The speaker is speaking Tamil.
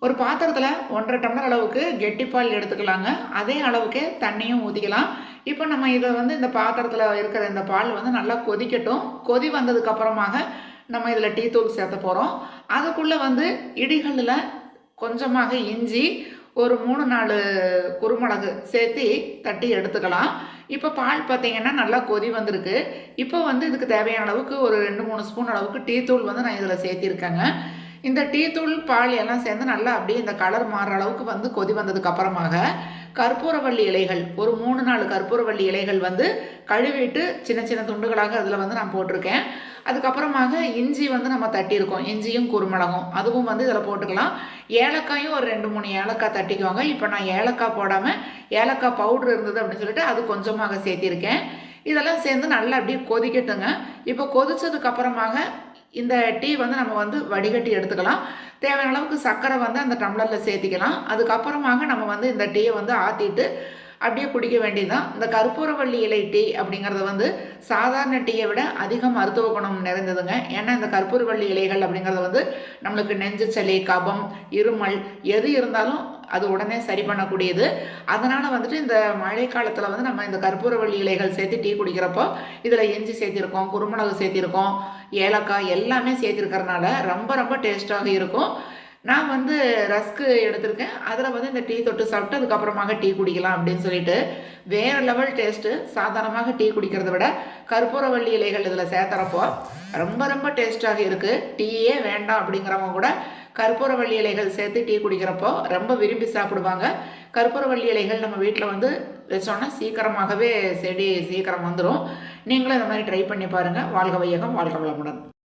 ஒரு பாத்திரத்தில் 1.5 டம்ளர் அளவுக்கு கெட்டிப்பால் எடுத்துக்கலாங்க. அதே அளவுக்கு தண்ணியும் ஊற்றிக்கலாம். இப்போ நம்ம இதை வந்து இந்த பாத்திரத்தில் இருக்கிற இந்த பால் வந்து நல்லா கொதிக்கட்டும். கொதி வந்ததுக்கு அப்புறமாக நம்ம இதில் டீ தூள் சேர்த்த போகிறோம். அதுக்குள்ளே வந்து இடிகளில் கொஞ்சமாக இஞ்சி, ஒரு 3-4 குருமிளகு சேர்த்து தட்டி எடுத்துக்கலாம். இப்போ பால் பார்த்தீங்கன்னா நல்லா கொதி வந்திருக்கு. இப்போ வந்து இதுக்கு தேவையான அளவுக்கு ஒரு 2-3 ஸ்பூன் அளவுக்கு டீ தூள் வந்து நான் இதில் சேர்த்திருக்கேங்க. இந்த டீ தூள் பால் எல்லாம் சேர்ந்து நல்லா அப்படியே இந்த கலர் மாறுற அளவுக்கு வந்து கொதி வந்ததுக்கு அப்புறமாக கற்பூரவள்ளி இலைகள் ஒரு 3-4 கற்பூரவள்ளி இலைகள் வந்து கழுவிட்டு சின்ன சின்ன துண்டுகளாக அதில் வந்து நான் போட்டிருக்கேன். அதுக்கப்புறமாக இஞ்சி வந்து நம்ம தட்டியிருக்கோம், இஞ்சியும் குருமிளகும் அதுவும் வந்து இதில் போட்டுக்கலாம். ஏலக்காயும் ஒரு 2-3 ஏலக்காய் தட்டிக்குவாங்க. இப்போ நான் ஏலக்காய் போடாமல் ஏலக்காய் பவுட்ரு இருந்தது அப்படின்னு சொல்லிட்டு அது கொஞ்சமாக சேர்த்திருக்கேன். இதெல்லாம் சேர்ந்து நல்லா அப்படியே கொதிக்கட்டுங்க. இப்போ கொதிச்சதுக்கு அப்புறமாக இந்த டீ வந்து நம்ம வந்து வடிகட்டி எடுத்துக்கலாம். தேவையான அளவுக்கு சர்க்கரை வந்து அந்த டம்ளரில் சேர்த்திக்கலாம். அதுக்கப்புறமாக நம்ம வந்து இந்த டீயை வந்து ஆற்றிட்டு அப்படியே குடிக்க வேண்டியதுதான். இந்த கற்பூரவள்ளி இலை டீ அப்படிங்கிறது வந்து சாதாரண டீயை விட அதிக மருத்துவ குணம் நிறைந்ததுங்க. ஏன்னா இந்த கற்பூரவள்ளி இலைகள் அப்படிங்கிறது வந்து நம்மளுக்கு நெஞ்சு சளி, கபம், இருமல் எது இருந்தாலும் அது உடனே சரி பண்ணக்கூடியது. அதனால் வந்துட்டு இந்த மழை காலத்தில் வந்து நம்ம இந்த கற்பூரவள்ளி இலைகள் சேர்த்து டீ குடிக்கிறப்போ இதில் இஞ்சி சேர்த்திருக்கோம், குருமிளகு சேர்த்திருக்கோம், ஏலக்காய் எல்லாமே சேர்த்திருக்கிறதுனால ரொம்ப ரொம்ப டேஸ்ட்டாக இருக்கும். நான் வந்து ரஸ்க்கு எடுத்திருக்கேன். அதில் வந்து இந்த டீ தொட்டு சாப்பிட்டு அதுக்கப்புறமாக டீ குடிக்கலாம் அப்படின்னு சொல்லிட்டு வேறு லெவல் டேஸ்ட்டு. சாதாரணமாக டீ குடிக்கிறத விட கற்பூரவள்ளி இலைகள் இதில் சேர்த்துறப்போ ரொம்ப ரொம்ப டேஸ்ட்டாக இருக்குது. டீயே வேண்டாம் அப்படிங்கிறவங்க கூட கற்பூரவள்ளி இலைகள் சேர்த்து டீ குடிக்கிறப்போ ரொம்ப விரும்பி சாப்பிடுவாங்க. கற்பூரவள்ளி இலைகள் நம்ம வீட்டில் வந்து வச்சோன்னா சீக்கிரமாகவே செடி சீக்கிரம் வந்துடும். நீங்களும் இந்த மாதிரி ட்ரை பண்ணி பாருங்கள். வாழ்க வையகம், வாழ்க வளமுடன்.